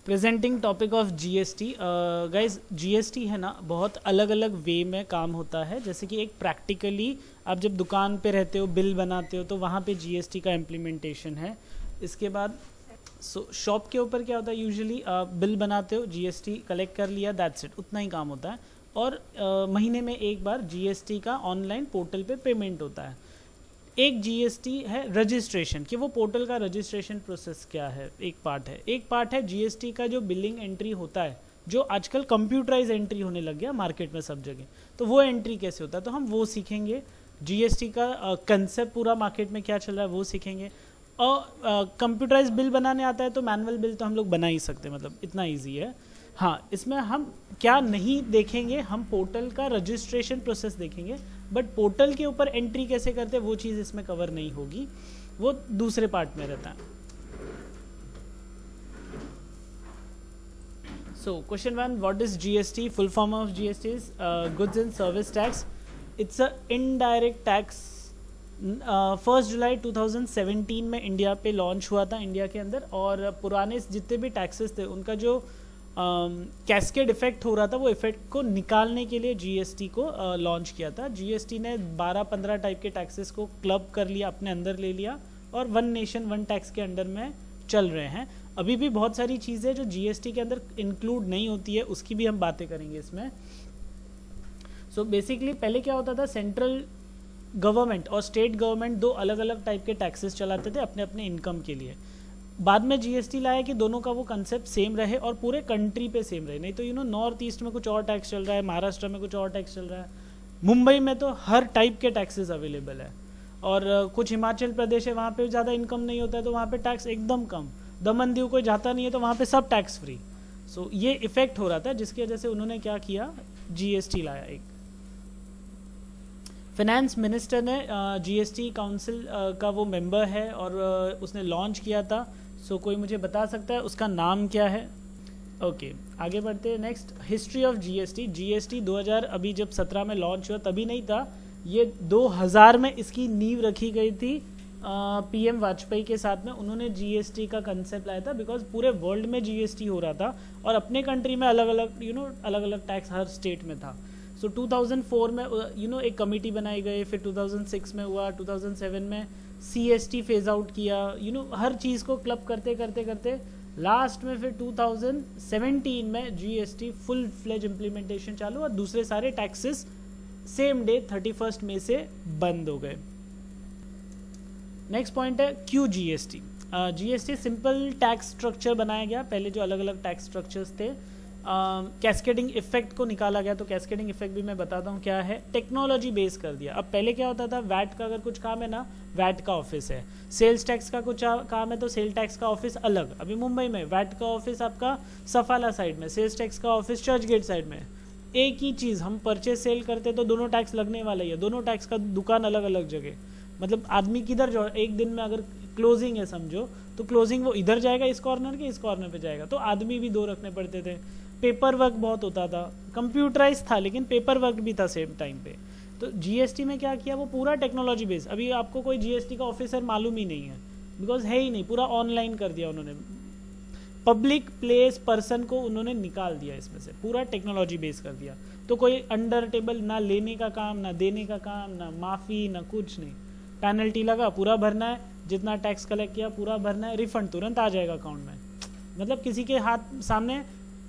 Presenting topic of GST. Guys GST है ना, बहुत अलग अलग वे में काम होता है। जैसे कि एक प्रैक्टिकली आप जब दुकान पे रहते हो, बिल बनाते हो, तो वहाँ पे जीएसटी का इम्प्लीमेंटेशन है। इसके बाद शॉप के ऊपर क्या होता है, यूजुअली बिल बनाते हो, जीएसटी कलेक्ट कर लिया, दैट्स इट, उतना ही काम होता है। और महीने में एक बार जीएसटी का ऑनलाइन पोर्टल पे पेमेंट होता है। एक जीएसटी है रजिस्ट्रेशन, कि वो पोर्टल का रजिस्ट्रेशन प्रोसेस क्या है, एक पार्ट है। एक पार्ट है जीएसटी का जो बिलिंग एंट्री होता है, जो आजकल कंप्यूटराइज एंट्री होने लग गया मार्केट में सब जगह, तो वो एंट्री कैसे होता है, तो हम वो सीखेंगे। जीएसटी का कंसेप्ट पूरा मार्केट में क्या चल रहा है वो सीखेंगे। और कंप्यूटराइज बिल बनाने आता है तो मैनुअल बिल तो हम लोग बना ही सकते हैं, मतलब इतना ईजी है। हाँ, इसमें हम क्या नहीं देखेंगे, हम पोर्टल का रजिस्ट्रेशन प्रोसेस देखेंगे, बट पोर्टल के ऊपर एंट्री कैसे करते हैं वो चीज़ इसमें कवर नहीं होगी, वो दूसरे पार्ट में रहता है। So question 1, what is GST? Full form of GST is goods and service tax. It's a indirect tax. 1 जुलाई 2017 में इंडिया पे लॉन्च हुआ था, इंडिया के अंदर। और पुराने जितने भी टैक्सेस थे उनका जो कैस्केड इफेक्ट हो रहा था, वो इफेक्ट को निकालने के लिए जीएसटी को लॉन्च किया था। जीएसटी ने 12-15 टाइप के टैक्सेस को क्लब कर लिया, अपने अंदर ले लिया, और वन नेशन वन टैक्स के अंडर में चल रहे हैं। अभी भी बहुत सारी चीज़ें जो जीएसटी के अंदर इंक्लूड नहीं होती है, उसकी भी हम बातें करेंगे इसमें। सो बेसिकली पहले क्या होता था, सेंट्रल गवर्नमेंट और स्टेट गवर्नमेंट दो अलग अलग टाइप के टैक्सेस चलाते थे अपने अपने इनकम के लिए। बाद में जीएसटी लाया कि दोनों का वो कंसेप्ट सेम रहे और पूरे कंट्री पे सेम रहे। नहीं तो नॉर्थ ईस्ट में कुछ और टैक्स चल रहा है, महाराष्ट्र में कुछ और टैक्स चल रहा है, मुंबई में तो हर टाइप के टैक्सेस अवेलेबल है। और कुछ हिमाचल प्रदेश है, वहाँ पे ज़्यादा इनकम नहीं होता है तो वहाँ पे टैक्स एकदम कम। दमन दीव कोई जाता नहीं है तो वहाँ पे सब टैक्स फ्री। सो ये इफेक्ट हो रहा था, जिसकी वजह से उन्होंने क्या किया, जीएसटी लाया। एक फाइनेंस मिनिस्टर ने जीएसटी काउंसिल का वो मेंबर है और उसने लॉन्च किया था। सो कोई मुझे बता सकता है उसका नाम क्या है? ओके, आगे बढ़ते हैं। Next, history of GST. GST 2000 अभी जब 17 में लॉन्च हुआ तभी नहीं था, ये 2000 में इसकी नींव रखी गई थी। पीएम वाजपेयी के साथ में उन्होंने जीएसटी का कंसेप्ट लाया था, बिकॉज पूरे वर्ल्ड में जीएसटी हो रहा था और अपने कंट्री में अलग अलग अलग अलग टैक्स हर स्टेट में था। सो 2004 में एक कमेटी बनाई गई, फिर 2006 में हुआ, 2007 में सीएसटी फेज आउट किया। हर चीज़ को क्लब करते करते करते लास्ट में फिर 2017 में जीएसटी फुल फ्लेज इम्प्लीमेंटेशन चालू और दूसरे सारे टैक्सेस सेम डे 31 मई से बंद हो गए। नेक्स्ट पॉइंट है Q GST. GST simple tax structure बनाया गया। पहले जो अलग अलग टैक्स स्ट्रक्चर्स थे, कैस्केडिंग इफेक्ट को निकाला गया। तो कैस्केडिंग इफेक्ट भी मैं बताता हूँ क्या है। टेक्नोलॉजी बेस कर दिया। अब पहले क्या होता था, वैट का अगर कुछ काम है ना, वैट का ऑफिस है। सेल्स टैक्स का कुछ काम है तो सेल टैक्स का ऑफिस अलग। अभी मुंबई में वैट का ऑफिस आपका सफाला साइड में, सेल्स टैक्स का ऑफिस चर्च गेट साइड में। एक ही चीज़ हम परचेज सेल करते तो दोनों टैक्स लगने वाला ही है, दोनों टैक्स का दुकान अलग अलग जगह। मतलब आदमी किधर जो एक दिन में अगर क्लोजिंग है समझो, तो क्लोजिंग वो इधर जाएगा इस कॉर्नर के, इस कॉर्नर पे जाएगा, तो आदमी भी दो रखने पड़ते थे। पेपर वर्क बहुत होता था, कंप्यूटराइज था लेकिन पेपर वर्क भी था सेम टाइम पे। तो जीएसटी में क्या किया, वो पूरा टेक्नोलॉजी बेस्ड। अभी आपको कोई जीएसटी का ऑफिसर मालूम ही नहीं है, बिकॉज है ही नहीं, पूरा ऑनलाइन कर दिया उन्होंने। पब्लिक प्लेस पर्सन को उन्होंने निकाल दिया इसमें से, पूरा टेक्नोलॉजी बेस कर दिया। तो कोई अंडर टेबल ना लेने का काम, ना देने का काम, ना माफ़ी, ना कुछ नहीं। पेनल्टी लगा, पूरा भरना है, जितना टैक्स कलेक्ट किया पूरा भरना है, रिफंड तुरंत आ जाएगा अकाउंट में। मतलब किसी के हाथ सामने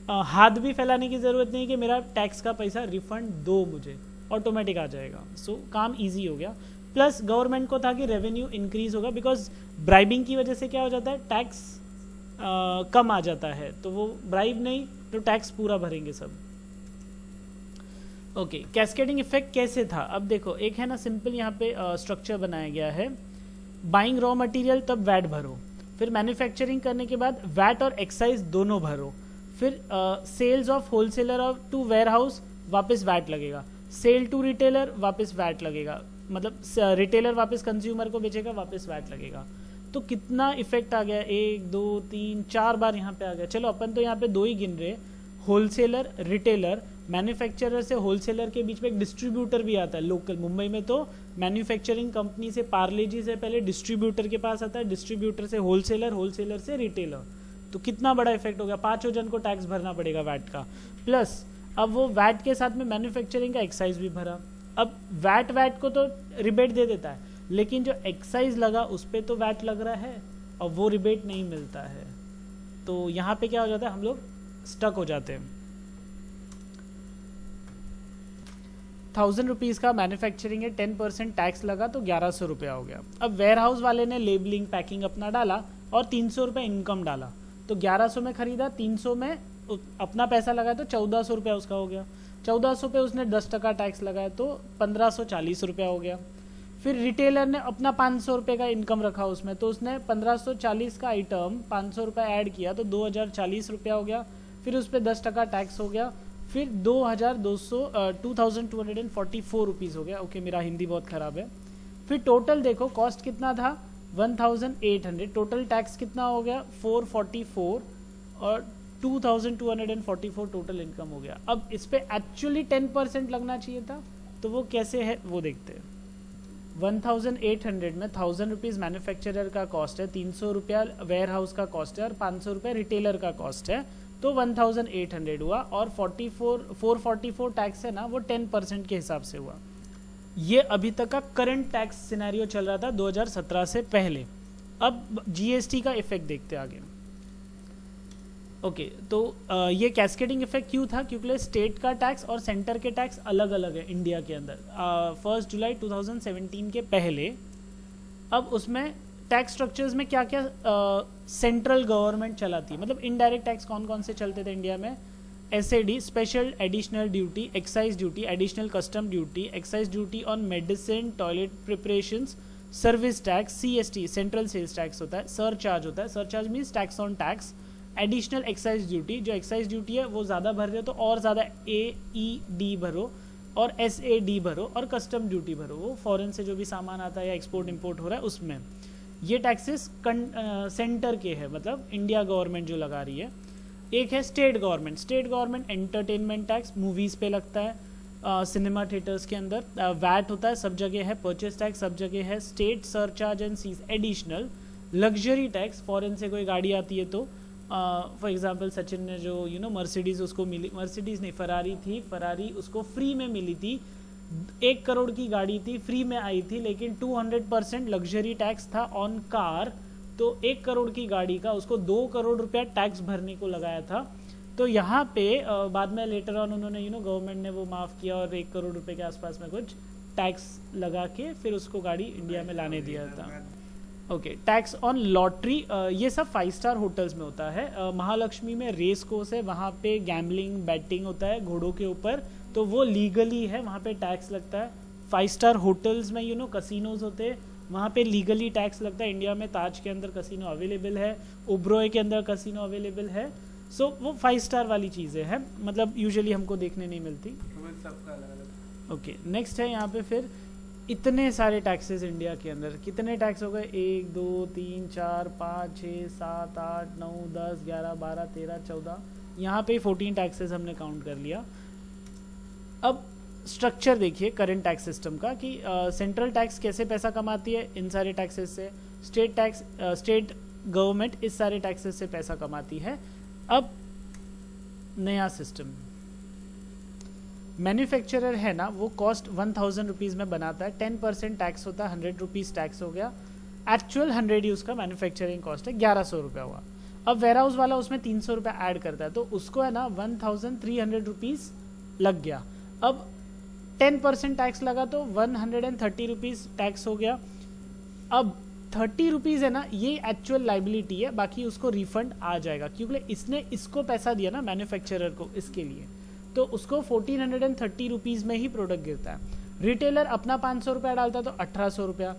हाथ भी फैलाने की ज़रूरत नहीं कि मेरा टैक्स का पैसा रिफंड दो, मुझे ऑटोमेटिक आ जाएगा। सो काम ईजी हो गया। प्लस गवर्नमेंट को था कि रेवेन्यू इंक्रीज होगा, बिकॉज ब्राइबिंग की वजह से क्या हो जाता है, टैक्स कम आ जाता है, तो वो ब्राइब नहीं तो टैक्स पूरा भरेंगे सब। ओके, कैस्केडिंग इफेक्ट कैसे था? अब देखो, एक है ना सिंपल यहाँ पे स्ट्रक्चर बनाया गया है। बाइंग रॉ मटेरियल तब वैट भरो, फिर मैन्युफैक्चरिंग करने के बाद वैट और एक्साइज दोनों भरो, फिर sales of wholesaler of to warehouse वापस वैट लगेगा, सेल टू रिटेलर वापस वैट लगेगा, मतलब रिटेलर वापस कंज्यूमर को बेचेगा वापस वैट लगेगा। तो कितना इफेक्ट आ गया, 1 2 3 4 बार यहाँ पे आ गया। चलो अपन तो यहाँ पे 2 ही गिन रहे, होलसेलर, रिटेलर, मैन्युफैक्चरर से होलसेलर के बीच में एक डिस्ट्रीब्यूटर भी आता है लोकल। मुंबई में तो मैन्युफैक्चरिंग कंपनी से, पार्ले जी से पहले डिस्ट्रीब्यूटर के पास आता है, डिस्ट्रीब्यूटर से होलसेलर, होलसेलर से रिटेलर। तो कितना बड़ा इफेक्ट हो गया, 5 जन को टैक्स भरना पड़ेगा वैट का, प्लस अब वो वैट के साथ में मैन्युफैक्चरिंग का एक्साइज भी भरा। अब वैट को तो रिबेट दे देता है, लेकिन जो एक्साइज लगा उस पर तो वैट लग रहा है और वो रिबेट नहीं मिलता है। तो यहाँ पे क्या हो जाता है, हम लोग स्टक हो जाते हैं। 1000 रुपीज़ का मैन्युफैक्चरिंग है, 10% टैक्स लगा तो 1100 रुपया हो गया। अब वेयर हाउस वाले ने लेबलिंग पैकिंग अपना डाला और 300 रुपये इनकम डाला, तो 1100 में खरीदा, 300 में अपना पैसा लगाया तो 1400 रुपया उसका हो गया। 1400 पे उसने 10% टैक्स लगाया तो 1540 रुपया हो गया। फिर रिटेलर ने अपना 500 रुपये का इनकम रखा उसमें, तो उसने 1540 का आइटम 500 रुपये ऐड किया तो 2040 रुपया हो गया। फिर उस पर 10% टैक्स हो गया, फिर 2244 रुपीज़ हो गया। ओके, मेरा हिंदी बहुत ख़राब है। फिर टोटल देखो कॉस्ट कितना था 1800, टोटल टैक्स कितना हो गया 444 और 2244 टोटल इनकम हो गया। अब इस पे एक्चुअली 10% लगना चाहिए था, तो वो कैसे है वो देखते हैं। 1800 में 1000 रुपीज़ मैन्युफैक्चरर का कॉस्ट है, 300 रुपया वेयर हाउस का कॉस्ट है और 500 रुपया रिटेलर का कॉस्ट है, तो 1800 हुआ। और 444 टैक्स है ना, वो 10% के हिसाब से हुआ। ये अभी तक का करंट टैक्स सिनेरियो चल रहा था 2017 से पहले। अब जीएसटी का इफेक्ट देखते आगे। ओके, तो ये कैस्केडिंग इफेक्ट क्यों था, क्योंकि स्टेट का टैक्स और सेंटर के टैक्स अलग अलग है इंडिया के अंदर। 1 जुलाई 2017 के पहले अब उसमें टैक्स स्ट्रक्चर्स में क्या क्या सेंट्रल गवर्नमेंट चलाती है, मतलब इनडायरेक्ट टैक्स कौन कौन से चलते थे इंडिया में। SAD special additional duty, excise duty, additional custom duty, excise duty on medicine toilet preparations, service tax, CST central sales tax होता है, सरचार्ज होता है, surcharge means tax on tax, additional excise duty, जो excise duty है वो ज़्यादा भर रहे हो तो और ज़्यादा AED भरो और SAD भरो, और कस्टम ड्यूटी भरो, वो फॉरेन से जो भी सामान आता है या एक्सपोर्ट इंपोर्ट हो रहा है उसमें। ये टैक्सेस सेंटर के हैं, मतलब इंडिया गवर्नमेंट जो लगा रही है। एक है state government entertainment tax movies पे लगता है, सिनेमा थिएटर्स के अंदर वैट होता है, सब जगह है, परचेस टैक्स सब जगह है, state surcharge and cess additional, luxury tax foreign से कोई गाड़ी आती है तो फॉर एग्जांपल सचिन ने जो मर्सिडीज़ उसको मिली, मर्सिडीज़ नहीं फरारी थी, फरारी उसको फ्री में मिली थी, 1 करोड़ की गाड़ी थी, फ्री में आई थी, लेकिन 200% लग्जरी टैक्स था ऑन कार, तो 1 करोड़ की गाड़ी का उसको 2 करोड़ रुपया टैक्स भरने को लगाया था। तो यहाँ पे बाद में लेटर ऑन उन्होंने गवर्नमेंट ने वो माफ़ किया और 1 करोड़ रुपए के आसपास में कुछ टैक्स लगा के फिर उसको गाड़ी इंडिया में लाने दिया था। ओके, टैक्स ऑन लॉटरी, ये सब 5 स्टार होटल्स में होता है। महालक्ष्मी में रेस कोर्स है, वहाँ पे गैम्बलिंग बैटिंग होता है घोड़ों के ऊपर, तो वो लीगली है, वहाँ पे टैक्स लगता है। 5 स्टार होटल्स में कसिनोज होते हैं, वहाँ पे लीगली टैक्स लगता है। इंडिया में ताज के अंदर कसिनो अवेलेबल है, ओब्रॉय के अंदर कसिनो अवेलेबल है, सो वो 5 स्टार वाली चीज़ें हैं, मतलब यूजुअली हमको देखने नहीं मिलती। ओके, नेक्स्ट है यहाँ पे फिर इतने सारे टैक्सेस इंडिया के अंदर, कितने टैक्स हो गए 1 2 3 4 5 6 7 8 9 10 11 12 13 14, यहाँ पे 14 टैक्सेस हमने काउंट कर लिया। अब स्ट्रक्चर देखिए करंट टैक्स सिस्टम का कि सेंट्रल टैक्स कैसे पैसा कमाती है इन सारे टैक्सेस से, स्टेट गवर्नमेंट इस सारे टैक्सेस से पैसा कमाती है। अब नया सिस्टम, मैन्युफैक्चरर है ना, वो कॉस्ट 1000 रुपीज़ में बनाता है, 10% टैक्स होता है, 100 रुपीज़ टैक्स हो गया, एक्चुअल 100 ही उसका मैन्युफैक्चरिंग कॉस्ट है, 1100 रुपया हुआ। अब वेयर हाउस वाला उसमें 300 रुपया ऐड करता है, तो उसको है ना 1300 रुपीज़ लग गया। अब 10% टैक्स लगा तो 130 रुपीज़ टैक्स हो गया। अब 30 रुपीज़ है ना, ये एक्चुअल लाइबिलिटी है, बाकी उसको रिफंड आ जाएगा क्योंकि इसने इसको पैसा दिया ना मैन्युफैक्चरर को, इसके लिए, तो उसको 1430 रुपीज़ में ही प्रोडक्ट गिरता है। रिटेलर अपना 500 रुपया डालता है तो 1800 रुपया,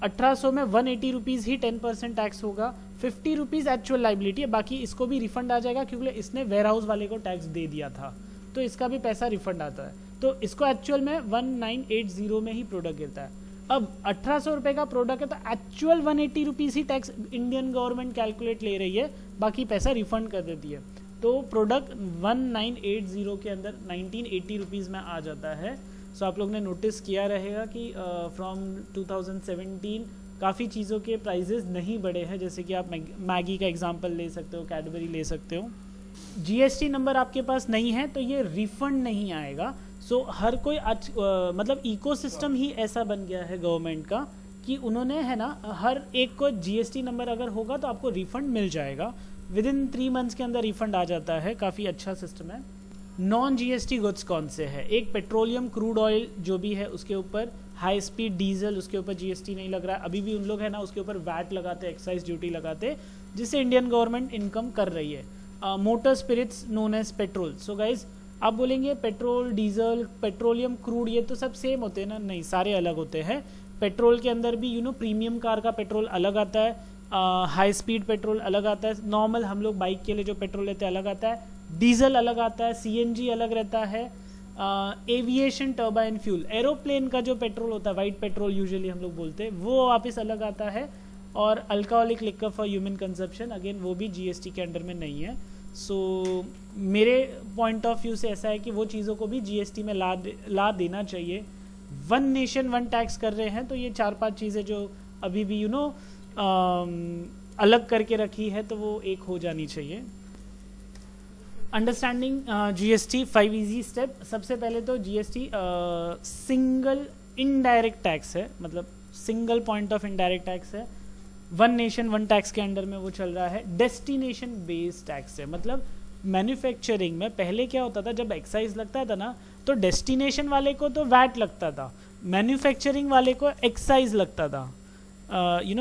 1800 में 180 रुपीज़ ही 10% टैक्स होगा, 50 रुपीज़ एक्चुअल लाइबिलिटी है, बाकी इसको भी रिफंड आ जाएगा क्योंकि इसने वेयर हाउस वाले को टैक्स दे दिया था, तो इसका भी पैसा रिफंड आता है, तो इसको एक्चुअल में 1980 में ही प्रोडक्ट गिरता है। अब 1800 रुपये का प्रोडक्ट है तो एक्चुअल 180 रुपीज़ ही टैक्स इंडियन गवर्नमेंट कैलकुलेट ले रही है, बाकी पैसा रिफंड कर देती है, तो प्रोडक्ट 1980 के अंदर 1980 रुपीज़ में आ जाता है। सो आप लोग ने नोटिस किया रहेगा कि फ्रॉम 2017 काफ़ी चीज़ों के प्राइजेस नहीं बढ़े हैं, जैसे कि आप मैगी का एग्जांपल ले सकते हो, कैडबरी ले सकते हो। जीएसटी नंबर आपके पास नहीं है तो ये रिफंड नहीं आएगा। सो हर कोई मतलब इकोसिस्टम ही ऐसा बन गया है गवर्नमेंट का कि उन्होंने है ना हर एक को जीएसटी नंबर अगर होगा तो आपको रिफंड मिल जाएगा, विद इन 3 मंथ्स के अंदर रिफंड आ जाता है, काफ़ी अच्छा सिस्टम है। नॉन जीएसटी गुड्स कौन से है? एक पेट्रोलियम क्रूड ऑयल जो भी है उसके ऊपर, हाई स्पीड डीजल उसके ऊपर जीएसटी नहीं लग रहा है, अभी भी उन लोग है ना उसके ऊपर वैट लगाते, एक्साइज ड्यूटी लगाते, जिससे इंडियन गवर्नमेंट इनकम कर रही है। Motor spirits known as petrol. So guys आप बोलेंगे पेट्रोल, डीजल, पेट्रोलियम, क्रूड ये तो सब सेम होते हैं ना? नहीं, सारे अलग होते हैं। पेट्रोल के अंदर भी प्रीमियम कार का पेट्रोल अलग आता है, हाई स्पीड पेट्रोल अलग आता है, नॉर्मल हम लोग बाइक के लिए जो पेट्रोल लेते हैं अलग आता है, डीजल अलग आता है, सीएनजी अलग रहता है, एविएशन टर्बाइन फ्यूल, एरोप्लेन का जो पेट्रोल होता है वाइट पेट्रोल यूजुअली हम लोग बोलते हैं, वो वापस अलग आता है, और alcoholic liquor for human consumption again वो भी जीएसटी के अंडर में नहीं है। सो मेरे पॉइंट ऑफ व्यू से ऐसा है कि वो चीज़ों को भी जीएसटी में ला देना चाहिए। वन नेशन वन टैक्स कर रहे हैं तो ये 4-5 चीज़ें जो अभी भी अलग करके रखी है तो वो एक हो जानी चाहिए। Understanding GST 5 easy step. सबसे पहले तो जीएसटी सिंगल इनडायरेक्ट टैक्स है, मतलब single point of indirect tax है। वन नेशन वन टैक्स के अंडर में वो चल रहा है। डेस्टिनेशन बेस्ड टैक्स है, मतलब मैन्युफैक्चरिंग में पहले क्या होता था, जब एक्साइज लगता था ना तो डेस्टिनेशन वाले को तो वैट लगता था, मैन्युफैक्चरिंग वाले को एक्साइज लगता था,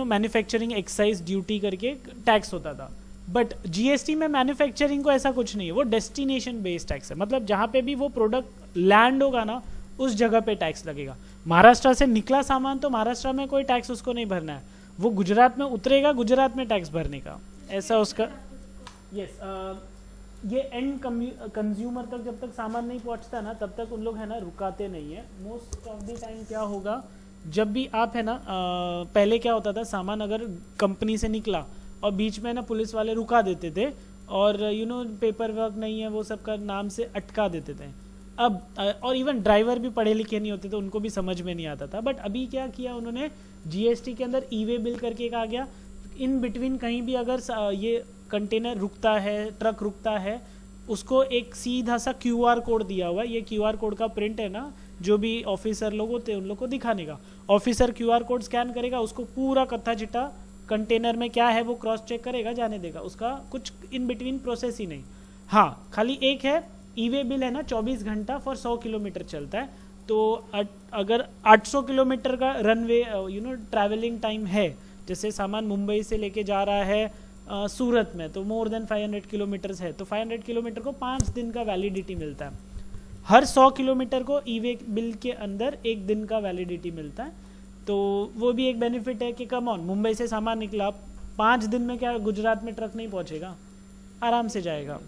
मैन्युफैक्चरिंग एक्साइज ड्यूटी करके टैक्स होता था। बट जीएसटी में मैन्युफैक्चरिंग को ऐसा कुछ नहीं है, वो डेस्टिनेशन बेस्ड टैक्स है, मतलब जहाँ पे भी वो प्रोडक्ट लैंड होगा ना उस जगह पे टैक्स लगेगा। महाराष्ट्र से निकला सामान तो महाराष्ट्र में कोई टैक्स उसको नहीं भरना है, वो गुजरात में उतरेगा, गुजरात में टैक्स भरने का, ऐसा उसका। यस, ये एंड कंज्यूमर तक जब तक सामान नहीं पहुंचता ना तब तक उन लोग है ना रुकाते नहीं है। मोस्ट ऑफ द टाइम क्या होगा, जब भी आप है ना पहले क्या होता था, सामान अगर कंपनी से निकला और बीच में ना पुलिस वाले रुका देते थे और पेपर वर्क नहीं है वो सब का नाम से अटका देते थे। अब और इवन ड्राइवर भी पढ़े लिखे नहीं होते थे, उनको भी समझ में नहीं आता था। बट अभी क्या किया उन्होंने, जीएसटी के अंदर ई वे बिल करके एक आ गया, इन बिटवीन कहीं भी अगर ये कंटेनर रुकता है, ट्रक रुकता है, उसको एक सीधा सा क्यूआर कोड दिया हुआ है। ये क्यूआर कोड का प्रिंट है ना, जो भी ऑफिसर लोग होते हैं उन लोग को दिखाने का, ऑफिसर क्यूआर कोड स्कैन करेगा, उसको पूरा कत्था चिट्टा कंटेनर में क्या है वो क्रॉस चेक करेगा, जाने देगा, उसका कुछ इन बिटवीन प्रोसेस ही नहीं। हाँ, खाली एक है, ई वे बिल है ना 24 घंटा फॉर 100 किलोमीटर चलता है, तो अगर 800 किलोमीटर का रनवे ट्रैवलिंग टाइम है, जैसे सामान मुंबई से लेके जा रहा है सूरत में, तो मोर देन 500 किलोमीटर्स है, तो 500 किलोमीटर को 5 दिन का वैलिडिटी मिलता है। हर 100 किलोमीटर को ई वे बिल के अंदर 1 दिन का वैलिडिटी मिलता है, तो वो भी एक बेनिफिट है कि कम ऑन, मुंबई से सामान निकला 5 दिन में क्या गुजरात में ट्रक नहीं पहुंचेगा, आराम से जाएगा।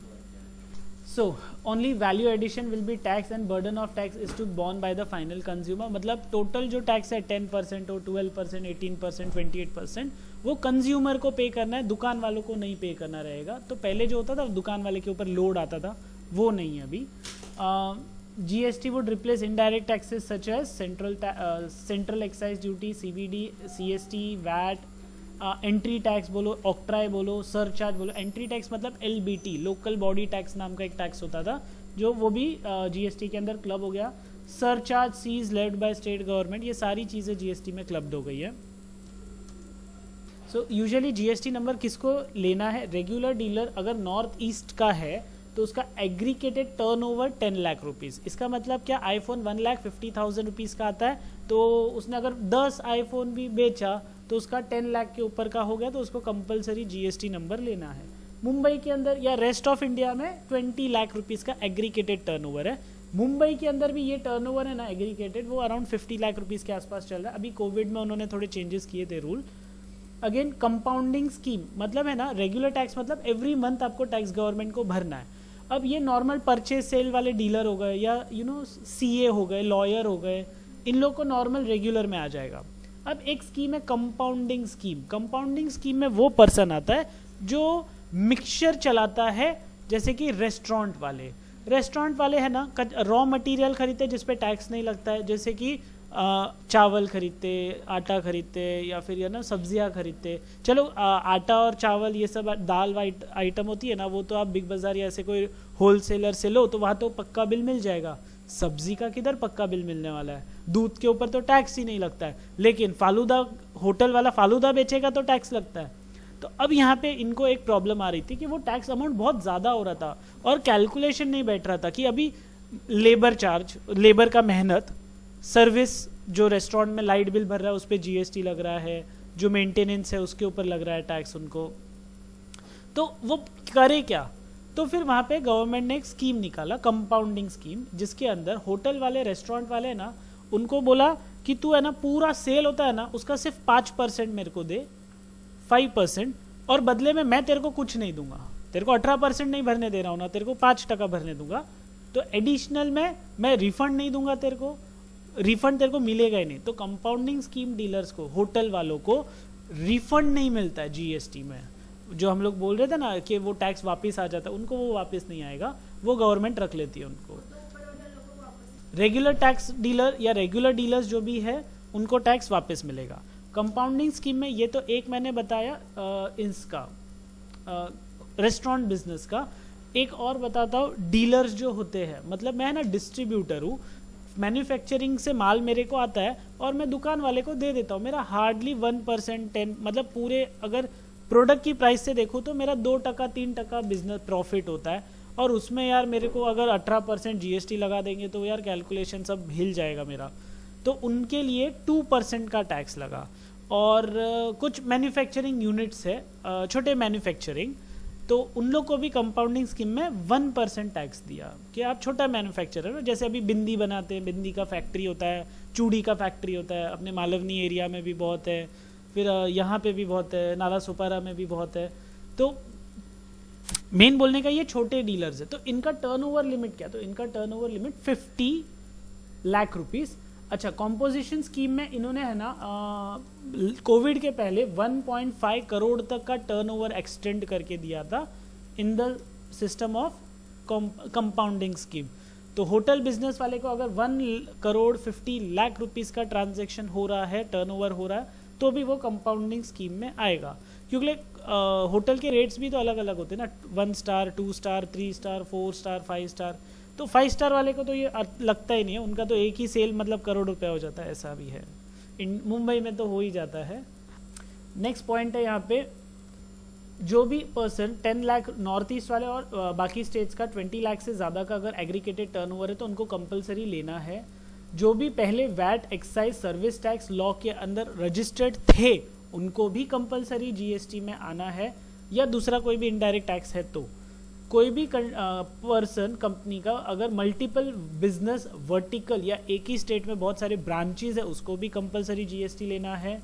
So only value addition will be tax and burden of tax is to borne by the final consumer। मतलब टोटल जो टैक्स है 10% हो, 12%, 18%, 28%, वो कंज्यूमर को पे करना है, दुकान वालों को नहीं पे करना रहेगा। तो पहले जो होता था दुकान वाले के ऊपर लोड आता था, वो नहीं है अभी। GST would replace indirect taxes such as central excise duty, CVD, CST, VAT, entry tax बोलो, ऑक्ट्राई बोलो, सरचार्ज बोलो। एंट्री टैक्स मतलब एलबीटी, लोकल बॉडी टैक्स नाम का एक टैक्स होता था, जो वो भी जीएसटी के अंदर क्लब हो गया। Surcharges levied by state government, ये सारी चीज़ें जीएसटी में क्लब हो गई है। सो यूजुअली जीएसटी नंबर किसको लेना है, रेगुलर डीलर अगर नॉर्थ ईस्ट का है तो उसका एग्रीगेटेड टर्नओवर 10 लाख रुपीज़। इसका मतलब क्या, आईफोन 1,50,000 रुपीज़ का आता है, तो उसने अगर 10 आईफोन भी बेचा तो उसका 10 लाख के ऊपर का हो गया, तो उसको कंपलसरी जीएसटी नंबर लेना है। मुंबई के अंदर या रेस्ट ऑफ इंडिया में 20 लाख रुपीज़ का एग्रीगेटेड टर्नओवर है। मुंबई के अंदर भी ये टर्नओवर है ना एग्रीगेटेड, वो अराउंड 50 लाख रुपीज़ के आसपास चल रहा है। अभी कोविड में उन्होंने थोड़े चेंजेस किए थे रूल। अगेन कंपाउंडिंग स्कीम मतलब है ना, रेगुलर टैक्स मतलब एवरी मंथ आपको टैक्स गवर्नमेंट को भरना है। अब ये नॉर्मल परचेज सेल वाले डीलर हो गए या सीए हो गए, लॉयर हो गए, इन लोग को नॉर्मल रेगुलर में आ जाएगा। अब एक स्कीम है कंपाउंडिंग स्कीम। कंपाउंडिंग स्कीम में वो पर्सन आता है जो मिक्सचर चलाता है, जैसे कि रेस्टोरेंट वाले है ना, रॉ मटेरियल खरीदते हैं जिस पे टैक्स नहीं लगता है, जैसे कि चावल खरीदते, आटा खरीदते, या फिर या ना सब्जियां खरीदते। चलो आटा और चावल ये सब दाल वाइट आइटम होती है ना, वो तो आप बिग बाज़ार या ऐसे कोई होलसेलर से लो तो वहाँ तो पक्का बिल मिल जाएगा। सब्जी का किधर पक्का बिल मिलने वाला है, दूध के ऊपर तो टैक्स ही नहीं लगता है, लेकिन फालूदा होटल वाला फालूदा बेचेगा तो टैक्स लगता है। तो अब यहाँ पे इनको एक प्रॉब्लम आ रही थी कि वो टैक्स अमाउंट बहुत ज़्यादा हो रहा था और कैलकुलेशन नहीं बैठ रहा था कि अभी लेबर चार्ज, लेबर का मेहनत, सर्विस जो रेस्टोरेंट में लाइट बिल भर रहा है उस पर जीएसटी लग रहा है, जो मेंटेनेंस है उसके ऊपर लग रहा है टैक्स उनको, तो वो करे क्या। तो फिर वहाँ पे गवर्नमेंट ने एक स्कीम निकाला, कंपाउंडिंग स्कीम, जिसके अंदर होटल वाले रेस्टोरेंट वाले ना उनको बोला कि तू है ना पूरा सेल होता है ना उसका सिर्फ 5% मेरे को दे, 5%, और बदले में मैं तेरे को कुछ नहीं दूंगा, तेरे को 18% नहीं भरने दे रहा हूँ ना, तेरे को 5% भरने दूंगा, तो एडिशनल में मैं रिफंड नहीं दूंगा तेरे को, रिफंड तेरे को मिलेगा ही नहीं। तो कंपाउंडिंग स्कीम डीलर्स को, होटल वालों को रिफंड नहीं मिलता है जीएसटी में, जो हम लोग बोल रहे थे ना कि वो टैक्स वापस आ जाता है, उनको वो वापस नहीं आएगा, वो गवर्नमेंट रख लेती है उनको। रेगुलर टैक्स डीलर या रेगुलर डीलर्स जो भी है उनको टैक्स वापस मिलेगा। कंपाउंडिंग स्कीम में ये तो एक मैंने बताया इसका रेस्टोरेंट बिजनेस का। एक और बताता हूँ, डीलर्स जो होते हैं, मतलब मैं ना डिस्ट्रीब्यूटर हूँ, मैन्युफैक्चरिंग से माल मेरे को आता है और मैं दुकान वाले को दे देता हूँ, मेरा हार्डली 1%, 10, मतलब पूरे अगर प्रोडक्ट की प्राइस से देखूँ तो मेरा 2%, 3% बिजनेस प्रॉफिट होता है, और उसमें यार मेरे को अगर 18% जीएसटी लगा देंगे तो यार कैलकुलेशन सब हिल जाएगा मेरा। तो उनके लिए 2% का टैक्स लगा। और कुछ मैन्युफैक्चरिंग यूनिट्स है, छोटे मैन्युफैक्चरिंग, तो उन लोग को भी कंपाउंडिंग स्कीम में 1% टैक्स दिया कि आप छोटा मैन्युफैक्चरर हो, जैसे अभी बिंदी बनाते हैं, बिंदी का फैक्ट्री होता है, चूड़ी का फैक्ट्री होता है, अपने मालवनी एरिया में भी बहुत है, फिर यहाँ पे भी बहुत है, नाला सुपारा में भी बहुत है। तो मेन बोलने का ये छोटे डीलर्स है। तो इनका टर्नओवर लिमिट क्या, तो इनका टर्नओवर लिमिट 50 लाख रुपीस। अच्छा, कॉम्पोजिशन स्कीम में इन्होंने है ना कोविड के पहले 1.5 करोड़ तक का टर्नओवर एक्सटेंड करके दिया था in the system of compounding scheme. तो होटल बिजनेस वाले को अगर 1 करोड़ 50 लाख रुपीस का ट्रांजैक्शन हो रहा है, टर्नओवर हो रहा है, तो भी वो कंपाउंडिंग स्कीम में आएगा। क्योंकि होटल के रेट्स भी तो अलग अलग होते हैं ना, 1 star, 2 star, 3 star, 4 star, 5 star. तो 5 स्टार वाले को तो ये लगता ही नहीं है, उनका तो एक ही सेल मतलब करोड़ रुपया हो जाता है, ऐसा भी है। मुंबई में तो हो ही जाता है। नेक्स्ट पॉइंट है यहाँ पे, जो भी पर्सन 10 लाख नॉर्थ ईस्ट वाले और बाकी स्टेट्स का 20 लाख से ज़्यादा का अगर एग्रीगेटेड टर्नओवर है तो उनको कंपलसरी लेना है। जो भी पहले VAT, excise, service tax law के अंदर रजिस्टर्ड थे उनको भी कंपलसरी जीएसटी में आना है, या दूसरा कोई भी इनडायरेक्ट टैक्स है तो। कोई भी पर्सन, कंपनी का अगर मल्टीपल बिजनेस वर्टिकल या एक ही स्टेट में बहुत सारे ब्रांचेज है उसको भी कंपलसरी जीएसटी लेना है।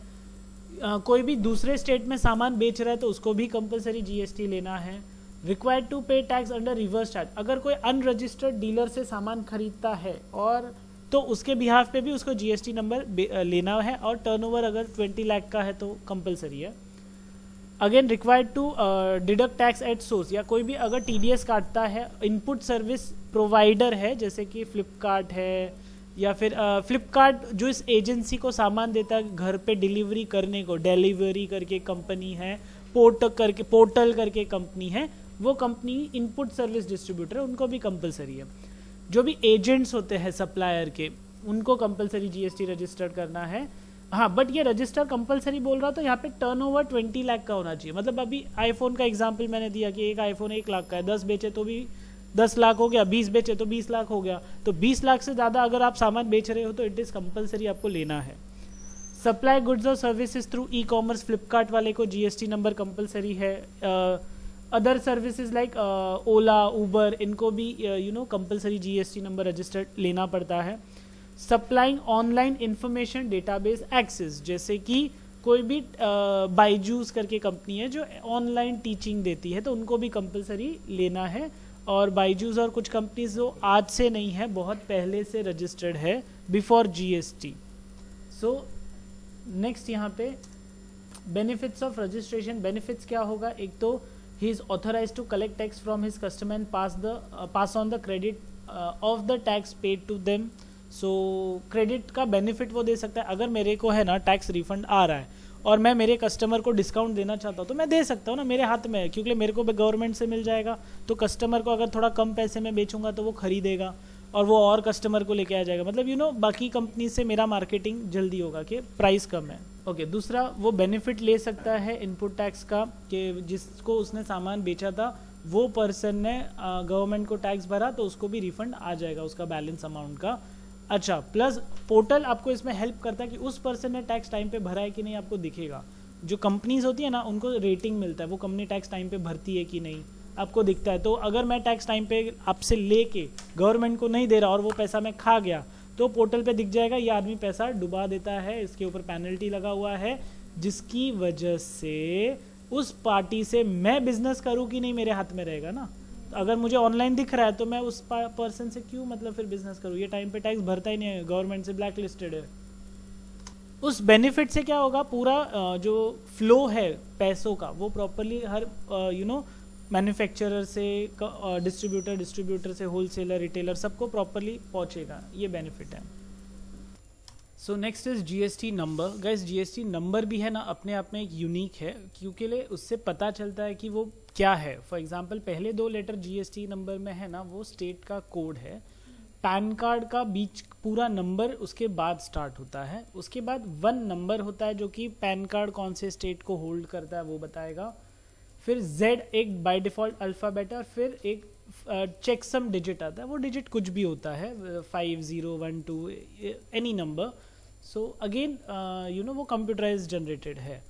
कोई भी दूसरे स्टेट में सामान बेच रहा है तो उसको भी कंपलसरी जीएसटी लेना है। रिक्वायर्ड टू पे टैक्स अंडर रिवर्स चार्ज, अगर कोई अनरजिस्टर्ड डीलर से सामान खरीदता है और तो उसके बिहाफ पे भी उसको जीएसटी नंबर लेना है, और टर्नओवर अगर 20 लाख का है तो कंपलसरी है। Again required to deduct tax at source, या कोई भी अगर टीडीएस काटता है, इनपुट सर्विस प्रोवाइडर है जैसे कि फ्लिपकार्ट है, या फिर फ्लिपकार्ट जो इस एजेंसी को सामान देता है घर पे डिलीवरी करने को, डिलीवरी करके कंपनी है, पोर्टल करके कंपनी है, वो कंपनी इनपुट सर्विस डिस्ट्रीब्यूटर है, उनको भी कंपलसरी है। जो भी एजेंट्स होते हैं सप्लायर के, उनको कंपलसरी जीएसटी रजिस्टर्ड करना है। हाँ, बट ये रजिस्टर कंपलसरी बोल रहा तो यहाँ पे टर्नओवर 20 लाख का होना चाहिए। मतलब अभी आईफोन का एग्जांपल मैंने दिया कि एक आईफोन 1 लाख का है, 10 बेचे तो भी 10 लाख हो गया, 20 बेचे तो 20 लाख हो गया। तो 20 लाख से ज़्यादा अगर आप सामान बेच रहे हो तो इट इज़ कंपलसरी आपको लेना है। सप्लाई गुड्स और services through e commerce, Flipkart वाले को जीएसटी नंबर कंपलसरी है। Other services like Ola, Uber, इनको भी कंपलसरी जीएसटी नंबर रजिस्टर्ड लेना पड़ता है। Supplying online information database access, जैसे कि कोई भी बायजूस करके कंपनी है जो ऑनलाइन टीचिंग देती है तो उनको भी कंपलसरी लेना है। और बायजूस और कुछ कंपनीज जो आज से नहीं है, बहुत पहले से रजिस्टर्ड है बिफोर जीएसटी। सो नेक्स्ट यहाँ पे बेनिफिट्स ऑफ रजिस्ट्रेशन। बेनिफिट्स क्या होगा, एक तो ही is authorise to collect tax from his customer and pass on the credit of the tax paid to them. So credit का बेनिफिट वो दे सकता है। अगर मेरे को है ना टैक्स रिफंड आ रहा है और मैं मेरे कस्टमर को डिस्काउंट देना चाहता हूँ तो मैं दे सकता हूँ ना, मेरे हाथ में है, क्योंकि मेरे को गवर्नमेंट से मिल जाएगा। तो कस्टमर को अगर थोड़ा कम पैसे में बेचूंगा तो वो खरीदेगा और वो और कस्टमर को लेके आ जाएगा। मतलब बाकी कंपनी से मेरा मार्केटिंग जल्दी होगा कि प्राइस कम है। ओके, दूसरा वो बेनिफिट ले सकता है इनपुट टैक्स का कि जिसको उसने सामान बेचा था वो पर्सन ने गवर्नमेंट को टैक्स भरा तो उसको भी रिफंड आ जाएगा उसका बैलेंस अमाउंट का। अच्छा, प्लस पोर्टल आपको इसमें हेल्प करता है कि उस पर्सन ने टैक्स टाइम पे भरा है कि नहीं आपको दिखेगा। जो कंपनीज होती है ना उनको रेटिंग मिलता है, वो कंपनी टैक्स टाइम पे भरती है कि नहीं आपको दिखता है। तो अगर मैं टैक्स टाइम पे आपसे लेके गवर्नमेंट को नहीं दे रहा और वो पैसा मैं खा गया तो पोर्टल पे दिख जाएगा ये आदमी पैसा डुबा देता है, इसके ऊपर पेनल्टी लगा हुआ है, जिसकी वजह से उस पार्टी से मैं बिजनेस करूँ कि नहीं मेरे हाथ में रहेगा ना। अगर मुझे ऑनलाइन दिख रहा है तो मैं उस पर्सन से क्यों मतलब फिर बिजनेस करूँ, ये टाइम पे टैक्स भरता ही नहीं है, गवर्नमेंट से ब्लैक लिस्टेड है। उस बेनिफिट से क्या होगा, पूरा जो फ्लो है पैसों का वो प्रॉपरली हर मैन्युफैक्चरर से डिस्ट्रीब्यूटर से होलसेलर रिटेलर सबको प्रॉपरली पहुंचेगा, ये बेनिफिट है। So next is GST number. Guys GST number भी है ना अपने आप में एक यूनिक है, क्योंकि उससे पता चलता है कि वो क्या है। फॉर एग्जांपल पहले 2 लेटर जीएसटी नंबर में है ना वो स्टेट का कोड है, पैन कार्ड का बीच पूरा नंबर उसके बाद स्टार्ट होता है, उसके बाद 1 नंबर होता है जो कि पैन कार्ड कौन से स्टेट को होल्ड करता है वो बताएगा, फिर Z एक बाय डिफ़ॉल्ट अल्फ़ाबेट है और फिर एक चेकसम डिजिट आता है, वो डिजिट कुछ भी होता है 5 0 1 2 एनी नंबर। सो अगेन वो कंप्यूटराइज जनरेटेड है।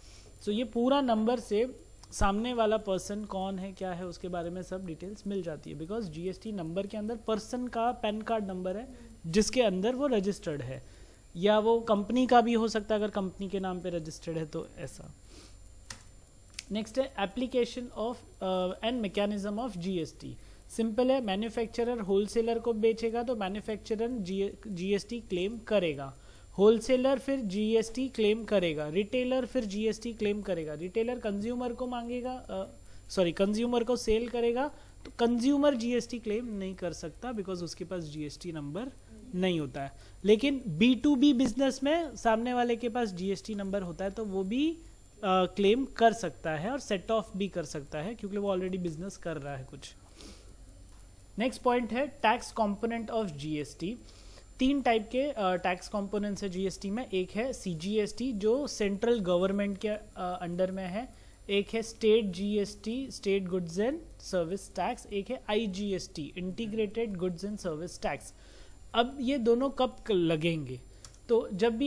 सो ये पूरा नंबर से सामने वाला पर्सन कौन है क्या है उसके बारे में सब डिटेल्स मिल जाती है, बिकॉज जीएसटी नंबर के अंदर पर्सन का पैन कार्ड नंबर है जिसके अंदर वो रजिस्टर्ड है, या वो कंपनी का भी हो सकता है अगर कंपनी के नाम पे रजिस्टर्ड है तो ऐसा। नेक्स्ट है application of and mechanism of GST. Simple है, मैन्युफैक्चरर होलसेलर को बेचेगा तो मैन्युफैक्चरर जीएसटी क्लेम करेगा, होलसेलर फिर जीएसटी क्लेम करेगा, रिटेलर फिर जीएसटी क्लेम करेगा, रिटेलर कंज्यूमर को मांगेगा कंज्यूमर को सेल करेगा तो कंज्यूमर जीएसटी क्लेम नहीं कर सकता बिकॉज उसके पास जीएसटी नंबर नहीं होता है। लेकिन B2B बिजनेस में सामने वाले के पास जीएसटी नंबर होता है तो वो भी क्लेम कर सकता है और सेट ऑफ भी कर सकता है क्योंकि वो ऑलरेडी बिजनेस कर रहा है कुछ। नेक्स्ट पॉइंट है tax component of GST. 3 type के टैक्स कंपोनेंट्स है जीएसटी में। एक है सीजीएसटी जो सेंट्रल गवर्नमेंट के अंडर में है, एक है state GST state goods and service tax, एक है IGST integrated goods and service tax. अब ये दोनों कब लगेंगे, तो जब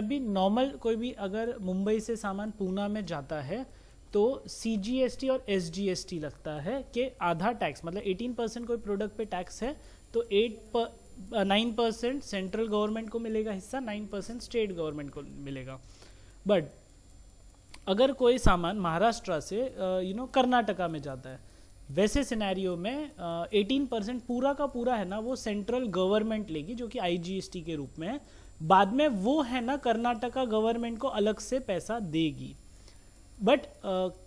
भी नॉर्मल कोई भी अगर मुंबई से सामान पूना में जाता है तो सीजीएसटी और एसजीएसटी लगता है कि आधा टैक्स मतलब 18% कोई प्रोडक्ट पे टैक्स है तो 9% सेंट्रल गवर्नमेंट को मिलेगा हिस्सा, 9% स्टेट गवर्नमेंट को मिलेगा। बट अगर कोई सामान महाराष्ट्र से कर्नाटका में जाता है, वैसे सिनेरियो में 18% पूरा का पूरा है ना वो सेंट्रल गवर्नमेंट लेगी जो कि आईजीएसटी के रूप में है, बाद में वो है ना कर्नाटका गवर्नमेंट को अलग से पैसा देगी। बट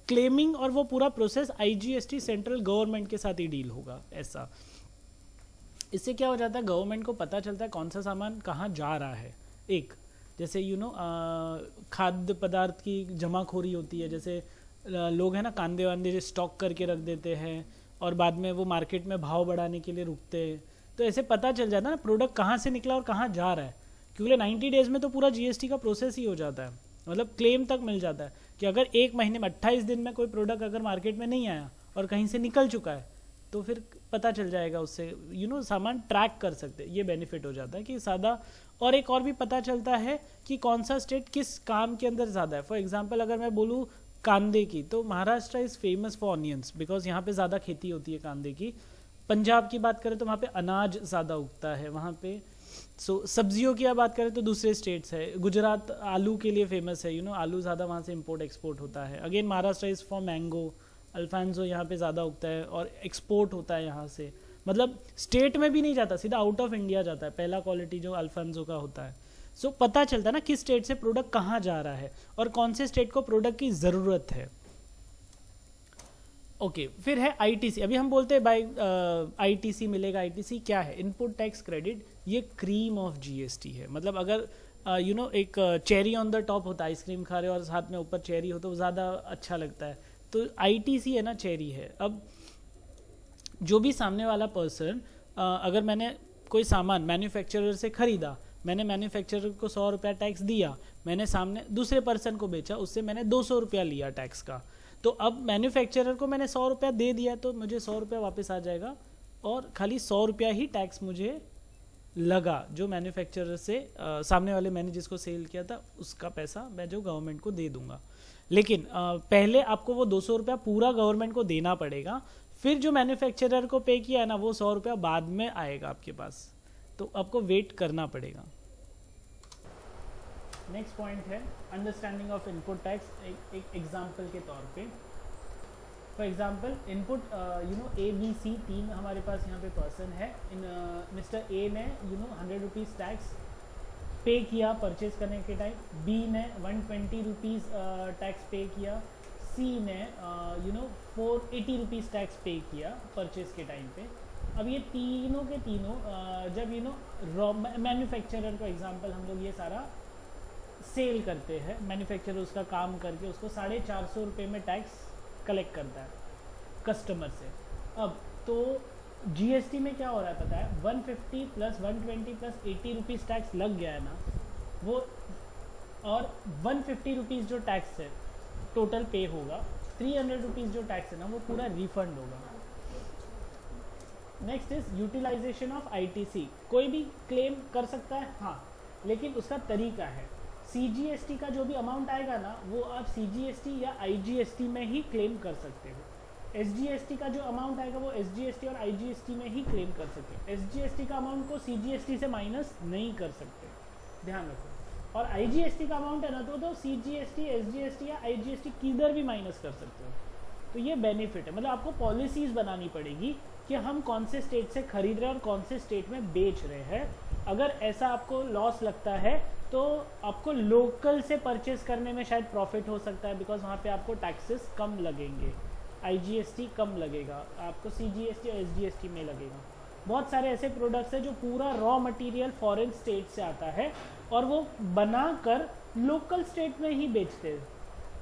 क्लेमिंग और वो पूरा प्रोसेस आईजीएसटी सेंट्रल गवर्नमेंट के साथ ही डील होगा ऐसा। इससे क्या हो जाता है, गवर्नमेंट को पता चलता है कौन सा सामान कहाँ जा रहा है। एक जैसे खाद्य पदार्थ की जमाखोरी होती है, जैसे लोग हैं ना कांदे वांदे जो स्टॉक करके रख देते हैं और बाद में वो मार्केट में भाव बढ़ाने के लिए रुकते हैं, तो ऐसे पता चल जाता है ना प्रोडक्ट कहाँ से निकला और कहाँ जा रहा है, क्योंकि 90 डेज में तो पूरा जीएसटी का प्रोसेस ही हो जाता है, मतलब क्लेम तक मिल जाता है कि अगर 1 महीने में 28 दिन में कोई प्रोडक्ट अगर मार्केट में नहीं आया और कहीं से निकल चुका है तो फिर पता चल जाएगा, उससे सामान ट्रैक कर सकते हैं, ये बेनिफिट हो जाता है कि सादा। और एक और भी पता चलता है कि कौन सा स्टेट किस काम के अंदर ज़्यादा है। फॉर एग्जांपल अगर मैं बोलूँ कांदे की, तो Maharashtra is famous for onions because यहाँ पे ज़्यादा खेती होती है कांदे की। पंजाब की बात करें तो वहाँ पे अनाज ज़्यादा उगता है वहाँ पे। सब्जियों की बात करें तो दूसरे स्टेट्स है, गुजरात आलू के लिए फेमस है, आलू ज़्यादा वहाँ से इम्पोर्ट एक्सपोर्ट होता है। Again Maharashtra is for mango, Alphonso यहाँ पे ज़्यादा उगता है और एक्सपोर्ट होता है यहाँ से, मतलब स्टेट में भी नहीं जाता, सीधा आउट ऑफ इंडिया जाता है पहला क्वालिटी जो अल्फांसो का होता है। सो पता चलता है ना किस स्टेट से प्रोडक्ट कहाँ जा रहा है और कौन से स्टेट को प्रोडक्ट की ज़रूरत है। ओके फिर है आईटीसी। अभी हम बोलते हैं बाय आईटीसी मिलेगा। आईटीसी क्या है? Input tax credit. ये क्रीम ऑफ जीएसटी है। मतलब अगर एक चेरी ऑन द टॉप होता है, आइसक्रीम खा रहे हो और साथ में ऊपर चेरी हो तो ज़्यादा अच्छा लगता है, तो आईटीसी है ना, चेरी है। अब जो भी सामने वाला पर्सन, अगर मैंने कोई सामान मैन्युफैक्चरर से ख़रीदा, मैंने मैन्युफैक्चरर को 100 रुपया टैक्स दिया, मैंने सामने दूसरे पर्सन को बेचा, उससे मैंने 200 रुपया लिया टैक्स का, तो अब मैन्युफैक्चरर को मैंने 100 रुपया दे दिया तो मुझे 100 रुपया वापस आ जाएगा और खाली 100 रुपया ही टैक्स मुझे लगा जो मैन्युफैक्चरर से सामने वाले मैंने जिसको सेल किया था उसका पैसा मैं जो गवर्नमेंट को दे दूंगा। लेकिन पहले आपको वो 200 रुपया पूरा गवर्नमेंट को देना पड़ेगा, फिर जो मैन्युफैक्चरर को पे किया है ना वो 100 रुपया बाद में आएगा आपके पास, तो आपको वेट करना पड़ेगा। नेक्स्ट पॉइंट है अंडरस्टैंडिंग ऑफ इनपुट टैक्स। एक एग्जाम्पल के तौर पे, for example input A B C तीन हमारे पास यहाँ पे पर्सन है। मिस्टर ए ने 100 रुपीज़ टैक्स पे किया परचेज करने के टाइम, बी ने 120 रुपीज़ टैक्स पे किया, सी ने 480 रुपीज़ टैक्स पे किया परचेज के टाइम पे। अब ये तीनों के तीनों जब रॉ मैन्युफैक्चरर का एग्जांपल हम लोग ये सारा सेल करते हैं, मैन्युफैक्चरर उसका काम करके उसको 450 रुपये में टैक्स कलेक्ट करता है कस्टमर से। अब तो जीएसटी में क्या हो रहा है पता है, 150 प्लस 120 प्लस 80 रुपीज़ टैक्स लग गया है ना वो, और 150 रुपीज़ जो टैक्स है टोटल पे होगा, 300 रुपीज़ जो टैक्स है ना वो पूरा रिफंड होगा। Next is utilisation of ITC. कोई भी क्लेम कर सकता है हाँ, लेकिन उसका तरीका है। सीजीएसटी का जो भी अमाउंट आएगा ना वो आप सीजीएसटी या आईजीएसटी में ही क्लेम कर सकते हो। एसजीएसटी का जो अमाउंट आएगा वो एसजीएसटी और आईजीएसटी में ही क्लेम कर सकते हो। एसजीएसटी का अमाउंट को सीजीएसटी से माइनस नहीं कर सकते, ध्यान रखो। और आईजीएसटी का अमाउंट है ना तो सीजीएसटी, एसजीएसटी या आईजीएसटी किधर भी माइनस कर सकते हो। तो ये बेनिफिट है। मतलब आपको पॉलिसीज बनानी पड़ेगी कि हम कौन से स्टेट से खरीद रहे हैं और कौन से स्टेट में बेच रहे हैं। अगर ऐसा आपको लॉस लगता है तो आपको लोकल से परचेस करने में शायद प्रॉफिट हो सकता है, बिकॉज वहाँ पे आपको टैक्सेस कम लगेंगे, आईजीएसटी कम लगेगा, आपको सीजीएसटी और एसजीएसटी में लगेगा। बहुत सारे ऐसे प्रोडक्ट्स हैं जो पूरा रॉ मटेरियल फॉरेन स्टेट से आता है और वो बनाकर लोकल स्टेट में ही बेचते हैं,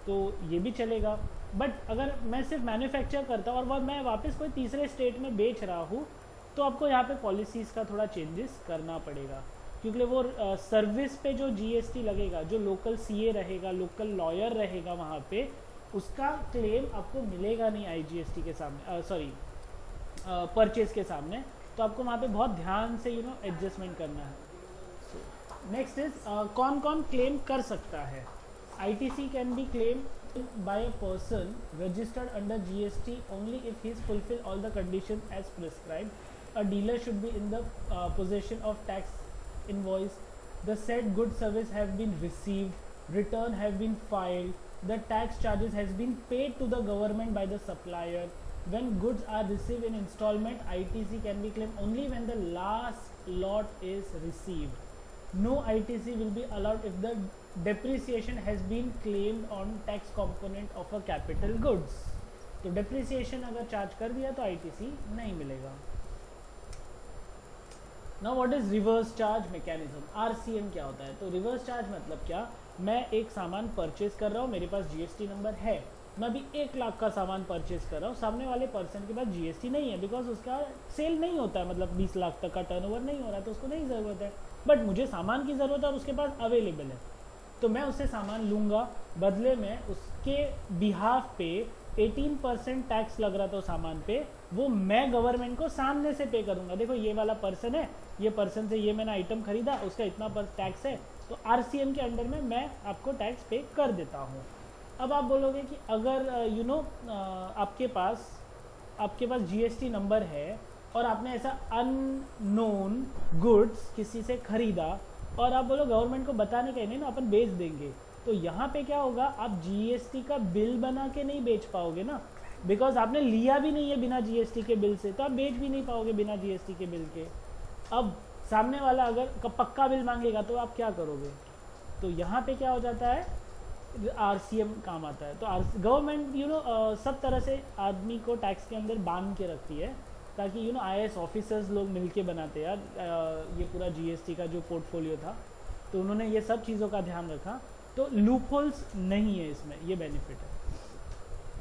तो ये भी चलेगा। बट अगर मैं सिर्फ मैन्युफैक्चर करता हूँ और मैं वापस कोई तीसरे स्टेट में बेच रहा हूँ तो आपको यहाँ पे पॉलिसीज़ का थोड़ा चेंजेस करना पड़ेगा, क्योंकि वो सर्विस पे जो जीएसटी लगेगा, जो लोकल सीए रहेगा, लोकल लॉयर रहेगा वहाँ पे, उसका क्लेम आपको मिलेगा नहीं आईजीएसटी के सामने, सॉरी परचेज के सामने। तो आपको वहाँ पे बहुत ध्यान से एडजस्टमेंट करना है। नेक्स्ट इज कौन कौन क्लेम कर सकता है। ITC can be claim by a person registered under GST only if he has fulfilled all the conditions as prescribed. A dealer should be in the possession of tax invoice. The said good service have been received, return have been filed, the tax charges has been paid to the government by the supplier. When goods are received in installment, ITC can be claimed only when the last lot is received. No ITC will be allowed if the depreciation has been claimed on tax component of a capital goods. तो depreciation अगर charge कर दिया तो ITC नहीं मिलेगा। Now what is reverse charge mechanism? RCM क्या होता है? तो reverse charge मतलब क्या, मैं एक सामान परचेज कर रहा हूँ, मेरे पास GST नंबर है, मैं अभी 1 लाख का सामान परचेज कर रहा हूँ, सामने वाले पर्सन के पास GST नहीं है बिकॉज उसका सेल नहीं होता है, मतलब 20 लाख तक का टर्नओवर नहीं हो रहा है तो उसको नहीं ज़रूरत है, बट मुझे सामान की ज़रूरत है और उसके पास अवेलेबल है, तो मैं उससे सामान लूँगा, बदले में उसके बिहाफ पे 18% टैक्स लग रहा था उस सामान पे, वो मैं गवर्नमेंट को सामने से पे करूँगा। देखो ये वाला पर्सन है, ये पर्सन से ये मैंने आइटम खरीदा, उसका इतना टैक्स है, तो RCM के अंडर में मैं आपको टैक्स पे कर देता हूँ। अब आप बोलोगे कि अगर आपके पास GST नंबर है और आपने ऐसा अननोन गुड्स किसी से खरीदा और आप बोलो गवर्नमेंट को बताने का नहीं ना, अपन बेच देंगे, तो यहाँ पे क्या होगा, आप GST का बिल बना के नहीं बेच पाओगे ना, बिकॉज आपने लिया भी नहीं है बिना GST के बिल से, तो आप बेच भी नहीं पाओगे बिना GST के बिल के। अब सामने वाला अगर पक्का बिल मांगेगा तो आप क्या करोगे, तो यहाँ पे क्या हो जाता है, आरसीएम काम आता है। तो गवर्नमेंट सब तरह से आदमी को टैक्स के अंदर बांध के रखती है, ताकि आईएएस ऑफिसर्स लोग मिलके बनाते यार ये पूरा जीएसटी का जो पोर्टफोलियो था, तो उन्होंने ये सब चीज़ों का ध्यान रखा। तो लूप होल्स नहीं है इसमें, ये बेनिफिट है।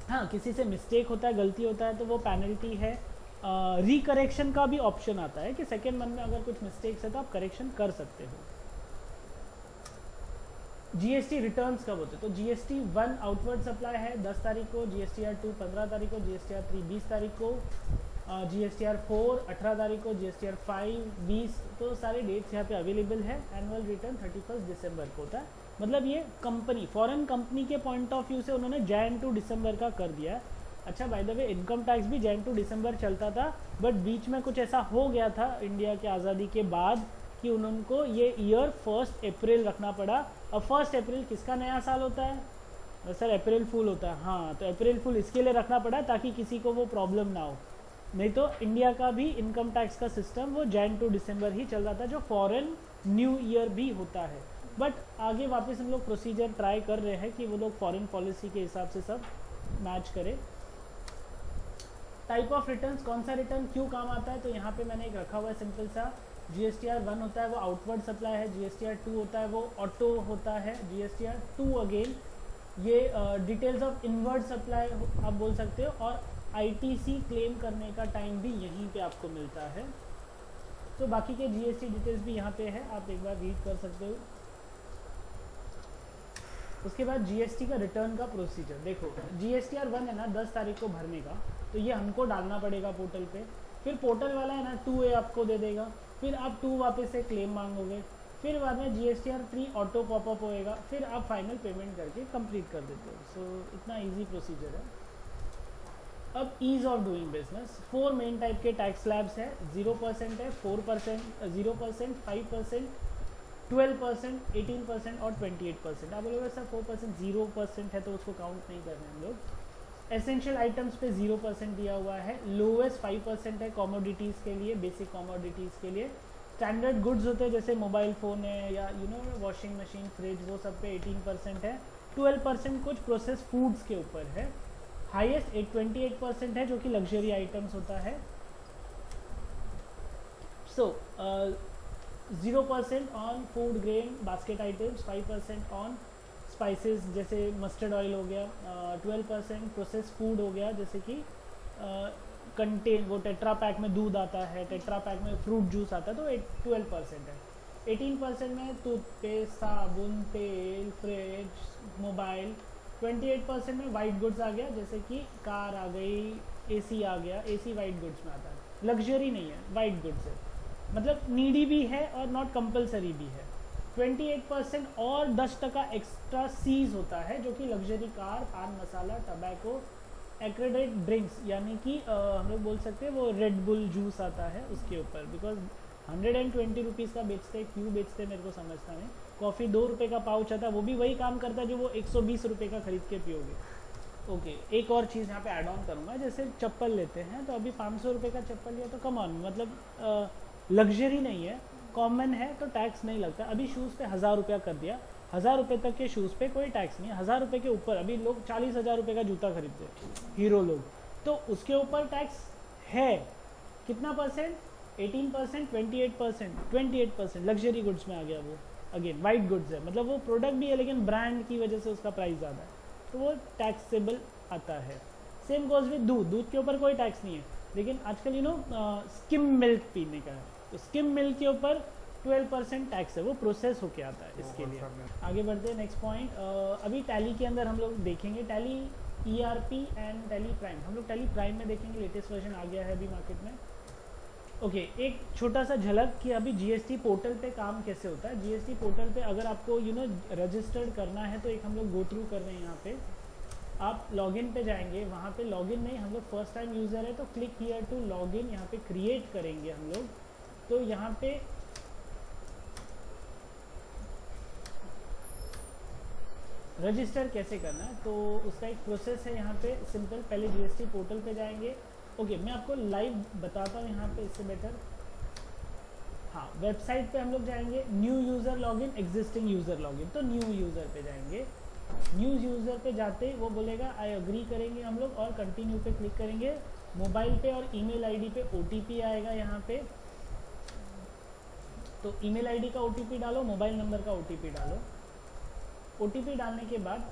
हाँ, किसी से मिस्टेक होता है, गलती होता है, तो वो पेनल्टी है। रिकरेक्शन का भी ऑप्शन आता है कि सेकेंड मंथ में अगर कुछ मिस्टेक्स है तो आप करेक्शन कर सकते हो। जीएसटी रिटर्न्स कब होते हैं? तो जीएसटी 1 आउटवर्ड सप्लाई है 10 तारीख को, जीएसटीआर 2 15 तारीख को, जीएसटीआर 3 20 तारीख को, जीएसटीआर 4 18 तारीख को, जीएसटीआर 5 20। तो सारे डेट्स यहाँ पे अवेलेबल है। एनुअल रिटर्न 31 दिसंबर को होता है। मतलब ये कंपनी, फॉरेन कंपनी के पॉइंट ऑफ व्यू से उन्होंने जैन टू दिसंबर का कर दिया है। अच्छा, by the way income tax भी जैन टू दिसंबर चलता था, बट बीच में कुछ ऐसा हो गया था इंडिया के आज़ादी के बाद कि उनको ये ईयर 1 अप्रैल रखना पड़ा। और 1 अप्रैल किसका नया साल होता है? सर अप्रैल फूल होता है। हाँ, तो अप्रैल फूल इसके लिए रखना पड़ा ताकि किसी को वो प्रॉब्लम ना हो। नहीं तो इंडिया का भी इनकम टैक्स का सिस्टम वो जैन टू दिसंबर ही चल रहा था, जो फॉरेन न्यू ईयर भी होता है। बट आगे वापस हम लोग प्रोसीजर ट्राई कर रहे हैं कि वो लोग फॉरेन पॉलिसी के हिसाब से सब मैच करें। टाइप ऑफ रिटर्न्स, कौन सा रिटर्न क्यों काम आता है? तो यहाँ पे मैंने एक रखा हुआ है सिंपल सा। जीएसटीआर 1 होता है वो आउटवर्ड सप्लाई है, जीएसटीआर 2 होता है वो ऑटो होता है, जीएसटीआर 2 अगेन ये डिटेल्स ऑफ इनवर्ड सप्लाई आप बोल सकते हो, और आईटीसी क्लेम करने का टाइम भी यहीं पे आपको मिलता है। तो बाकी के जीएसटी डिटेल्स भी यहाँ पे है, आप एक बार रीड कर सकते हो। उसके बाद जीएसटी का रिटर्न का प्रोसीजर देखो। जीएसटीआर 1 है ना 10 तारीख को भरने का, तो ये हमको डालना पड़ेगा पोर्टल पे। फिर पोर्टल वाला है ना 2A आपको दे देगा, फिर आप 2 वापस से क्लेम मांगोगे, फिर बाद में जीएसटीआर 3 ऑटो पॉपअप होएगा, फिर आप फाइनल पेमेंट करके कंप्लीट कर देते हो। सो इतना इजी प्रोसीजर है। अब ease of doing business, 4 main type के टैक्स स्लैब्स है। 0% है, 4%, 0%, 5%, 12%, 18% और 28%। आप बोलोगे सर 4% 0% है तो उसको काउंट नहीं कर रहे हैं हम लोग। एसेंशियल आइटम्स पे 0% दिया हुआ है। लोवेस्ट 5% है कॉमोडिटीज़ के लिए, बेसिक कॉमोडिटीज़ के लिए। स्टैंडर्ड गुड्स होते हैं जैसे मोबाइल फ़ोन है या वॉशिंग मशीन, फ्रिज, वो सब पे 18% है। 12% कुछ प्रोसेस फूड्स के ऊपर है। हाईएस्ट 28% है जो कि लग्जरी आइटम्स होता है। सो 0% on food grain basket items, 5% on spices जैसे मस्टर्ड ऑयल हो गया, 12% प्रोसेस फूड हो गया जैसे कि कंटेन वो टेट्रा पैक में दूध आता है, टेट्रा पैक में फ्रूट जूस आता है, तो 12% है। 18% में टूथपेस्ट, साबुन, तेल, फ्रिज, मोबाइल। 28% में वाइट गुड्स आ गया जैसे कि कार आ गई, एसी आ गया। एसी वाइट गुड्स में आता है, लग्जरी नहीं है, वाइट गुड्स है, मतलब नीडी भी है और नॉट कंपलसरी भी है। 28% और 10% एक्स्ट्रा सीज होता है जो कि लग्जरी कार, पान मसाला, टबैको, एक्रेडेड ड्रिंक्स यानी कि हम लोग बोल सकते हैं वो रेड बुल जूस आता है उसके ऊपर। बिकॉज 120 रुपीज़ का बेचते हैं, क्यों बेचते हैं मेरे को समझता नहीं। कॉफ़ी 2 रुपये का पाउच आता है, वो भी वही काम करता है जो वो 120 रुपये का खरीद के पियोगे। ओके, एक और चीज़ यहाँ पे ऐड ऑन करूँगा, जैसे चप्पल लेते हैं तो अभी 500 रुपये का चप्पल लिया तो कम ऑन, मतलब लग्जरी नहीं है, कॉमन है तो टैक्स नहीं लगता। अभी शूज़ पे 1000 रुपया कर दिया, 1000 रुपये तक के शूज़ पे कोई टैक्स नहीं है। 1000 रुपये के ऊपर अभी लोग 40,000 रुपये का जूता खरीदते हैं, हीरो लोग, तो उसके ऊपर टैक्स है। कितना परसेंट? 18%, 28%। लग्जरी गुड्स में आ गया वो। अगेन वाइट गुड्स है, मतलब वो प्रोडक्ट भी है लेकिन ब्रांड की वजह से उसका प्राइस ज़्यादा है, तो वो टैक्सेबल आता है। सेम गोज विद दूध। दूध के ऊपर कोई टैक्स नहीं है, लेकिन आजकल स्किम मिल्क पीने का है, तो स्किम मिल्क के ऊपर 12% टैक्स है, वो प्रोसेस होके आता है। इसके लिए आगे बढ़ते हैं नेक्स्ट पॉइंट। अभी टैली के अंदर हम लोग देखेंगे tally ERP and tally prime. हम लोग टैली प्राइम में देखेंगे, लेटेस्ट वर्जन आ गया है अभी मार्केट में। ओके, एक छोटा सा झलक कि अभी जीएसटी पोर्टल पे काम कैसे होता है। जीएसटी पोर्टल पे अगर आपको रजिस्टर्ड करना है तो एक हम लोग गो थ्रू कर रहे हैं। यहाँ पे आप लॉगिन पे जाएंगे, वहाँ पे लॉगिन नहीं, हम लोग फर्स्ट टाइम यूज़र है तो क्लिक हियर टू लॉगिन, यहाँ पे क्रिएट करेंगे हम लोग। तो यहाँ पे रजिस्टर कैसे करना है तो उसका एक प्रोसेस है यहाँ पे सिंपल। पहले जीएसटी पोर्टल पे जाएंगे। ओके, मैं आपको लाइव बताता हूँ यहाँ पे, इससे बेटर। हाँ, वेबसाइट पे हम लोग जाएंगे, new user login, existing user login, तो न्यू यूज़र पे जाएंगे। न्यूज़ यूज़र पे जाते वो बोलेगा आई अग्री करेंगे हम लोग और कंटिन्यू पे क्लिक करेंगे। मोबाइल पे और ईमेल आईडी पे ओटीपी आएगा यहाँ पे, तो ईमेल आईडी का ओटीपी डालो, मोबाइल नंबर का ओटीपी डालो। ओटीपी डालने के बाद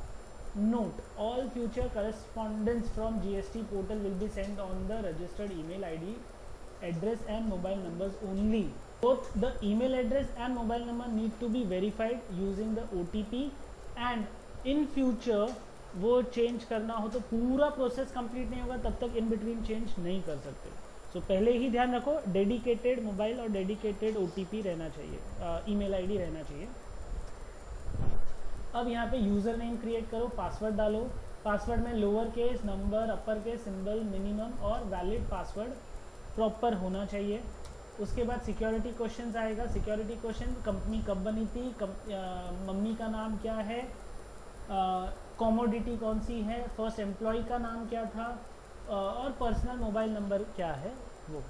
note all future correspondence from GST portal will be send on the registered email ID address and mobile numbers only. Both the email address and mobile number need to be verified using the OTP and in future वो change करना हो तो पूरा process complete नहीं होगा तब तक in between change नहीं कर सकते। सो पहले ही ध्यान रखो डेडिकेटेड मोबाइल और डेडिकेटेड OTP रहना चाहिए, ईमेल आईडी रहना चाहिए। अब यहाँ पे यूज़र नेम क्रिएट करो, पासवर्ड डालो। पासवर्ड में lower case, number, upper case, symbol, minimum और वैलिड पासवर्ड प्रॉपर होना चाहिए। उसके बाद सिक्योरिटी क्वेश्चंस आएगा। सिक्योरिटी क्वेश्चन कंपनी कब बनी थी, मम्मी का नाम क्या है, कॉमोडिटी कौन सी है, फर्स्ट एम्प्लॉय का नाम क्या था और पर्सनल मोबाइल नंबर क्या है वो।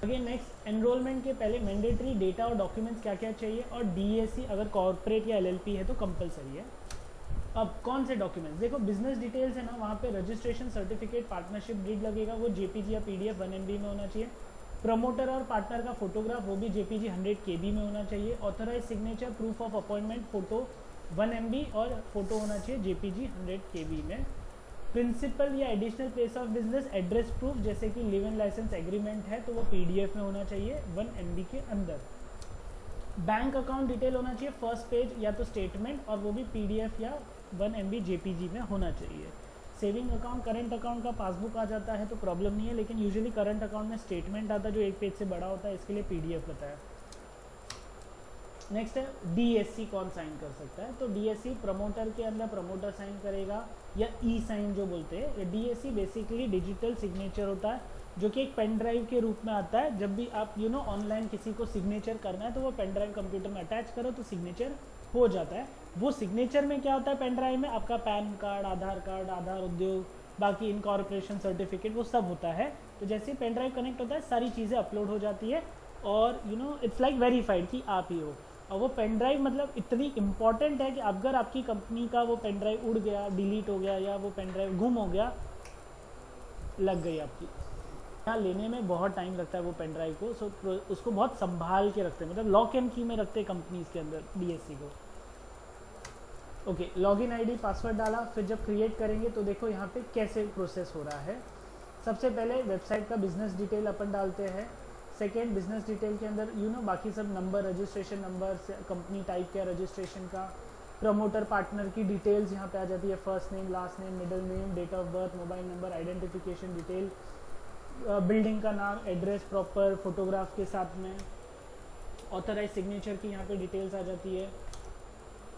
अगेन नेक्स्ट एनरोलमेंट के पहले मैंडेटरी डेटा और डॉक्यूमेंट्स क्या क्या चाहिए और डीएससी अगर कॉर्पोरेट या एलएलपी है तो कंपलसरी है। अब कौन से डॉक्यूमेंट्स देखो, बिजनेस डिटेल्स है ना, वहाँ पे रजिस्ट्रेशन सर्टिफिकेट, पार्टनरशिप डीड लगेगा, वो जेपीजी या पीडीएफ 1 MB में होना चाहिए। प्रमोटर और पार्टनर का फोटोग्राफ वो भी जेपीजी 100 KB में होना चाहिए। Authorise signature, proof of appointment photo 1 MB और फोटो होना चाहिए जेपीजी 100 KB में। प्रिंसिपल या additional place of business address proof जैसे कि लिव इन लाइसेंस एग्रीमेंट है तो वो पीडीएफ में होना चाहिए 1 MB के अंदर। बैंक अकाउंट डिटेल होना चाहिए फर्स्ट पेज या तो स्टेटमेंट और वो भी पीडीएफ या 1 MB जेपीजी में होना चाहिए। सेविंग अकाउंट, करंट अकाउंट का पासबुक आ जाता है तो प्रॉब्लम नहीं है, लेकिन यूजुअली करंट अकाउंट में स्टेटमेंट आता है जो एक पेज से बड़ा होता है, इसके लिए पीडीएफ बताया। नेक्स्ट है डीएससी कौन साइन कर सकता है, तो डीएससी प्रमोटर के अंदर प्रमोटर साइन करेगा या ई साइन जो बोलते हैं। डीएससी बेसिकली डिजिटल सिग्नेचर होता है जो कि एक पेन ड्राइव के रूप में आता है। जब भी आप ऑनलाइन किसी को सिग्नेचर करना है तो वो पेन ड्राइव कंप्यूटर में अटैच करो तो सिग्नेचर हो जाता है। वो सिग्नेचर में क्या होता है, पेन ड्राइव में आपका पैन कार्ड, आधार उद्योग, बाकी इनकॉर्पोरेशन सर्टिफिकेट वो सब होता है। तो जैसे ही पेन ड्राइव कनेक्ट होता है सारी चीज़ें अपलोड हो जाती है और इट्स लाइक वेरीफाइड कि आप ही हो। और वो पेन ड्राइव मतलब इतनी इंपॉर्टेंट है कि अगर आपकी कंपनी का वो पेन ड्राइव उड़ गया, डिलीट हो गया या वो पेन ड्राइव गुम हो गया, लग गई आपकी। यहाँ लेने में बहुत टाइम लगता है वो पेन ड्राइव को, सो उसको बहुत संभाल के रखते हैं, मतलब लॉक एंड की में रखते हैं कंपनीज के अंदर डीएससी को। ओके, लॉगिन आईडी पासवर्ड डाला, फिर जब क्रिएट करेंगे तो देखो यहाँ पे कैसे प्रोसेस हो रहा है। सबसे पहले वेबसाइट का बिजनेस डिटेल अपन डालते हैं। सेकेंड, बिजनेस डिटेल के अंदर बाकी सब number, registration number, company type क्या रजिस्ट्रेशन का, प्रमोटर पार्टनर की डिटेल्स यहाँ पे आ जाती है, first name, last name, middle name, date of birth, mobile number, identification detail, building का नाम, एड्रेस प्रॉपर फोटोग्राफ के साथ में। ऑथराइज सिग्नेचर की यहाँ पे डिटेल्स आ जाती है।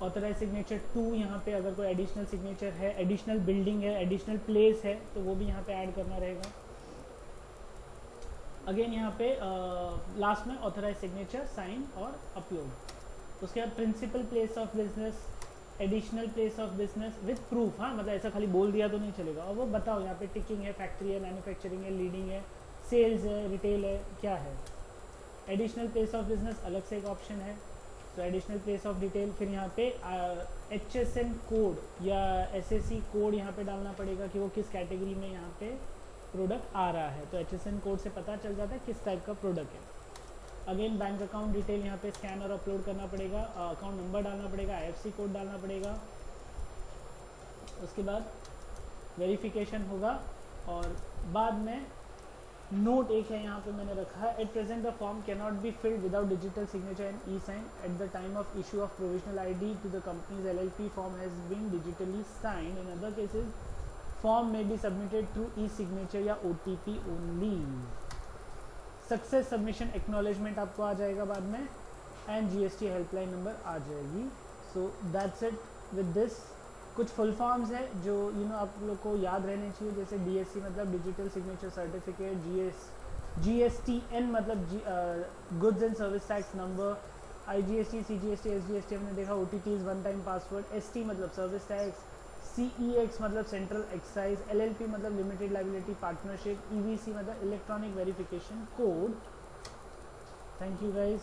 ऑथराइज सिग्नेचर 2 यहाँ पे अगर कोई एडिशनल सिग्नेचर है, एडिशनल बिल्डिंग है, एडिशनल प्लेस है तो वो भी यहाँ पे ऐड करना रहेगा। अगेन यहाँ पे लास्ट में ऑथराइज सिग्नेचर, साइन और अपलोड। उसके बाद principal place of business, additional place of business with proof. हाँ, मतलब ऐसा खाली बोल दिया तो नहीं चलेगा, और वो बताओ यहाँ पे टिकिंग है, फैक्ट्री है, मैन्युफैक्चरिंग है, लीडिंग है, सेल्स है, रिटेल है, क्या है। एडिशनल प्लेस ऑफ बिजनेस अलग से एक ऑप्शन है, तो एडिशनल प्लेस ऑफ डिटेल। फिर यहाँ पे HSN कोड या SSC कोड यहाँ पे डालना पड़ेगा कि वो किस कैटेगरी में यहाँ पे प्रोडक्ट आ रहा है, तो HSN कोड से पता चल जाता है किस टाइप का प्रोडक्ट है। अगेन बैंक अकाउंट डिटेल यहाँ पे स्कैन और अपलोड करना पड़ेगा, अकाउंट नंबर डालना पड़ेगा, IFSC कोड डालना पड़ेगा। उसके बाद वेरिफिकेशन होगा और बाद में नोट एक है यहाँ पे मैंने रखा है, at present the form can not be filled without digital signature and e sign at the time of issue of provisional ID to the companies LLP form has been digitally signed. In other cases form में be submitted through e signature या OTP only. Success submission acknowledgement आपको आ जाएगा बाद में and GST helpline number आ जाएगी। So that's it with this. कुछ फुल फॉर्म्स है जो आप लोग को याद रहने चाहिए, जैसे DSC मतलब डिजिटल सिग्नेचर सर्टिफिकेट, GSTN मतलब goods and service tax number, IGST, CGST, SGST हमने देखा, OTT one time password, ST मतलब सर्विस टैक्स, CEX मतलब सेंट्रल एक्साइज, LLP मतलब लिमिटेड लाइबिलिटी पार्टनरशिप, EVC मतलब electronic verification code. Thank you guys.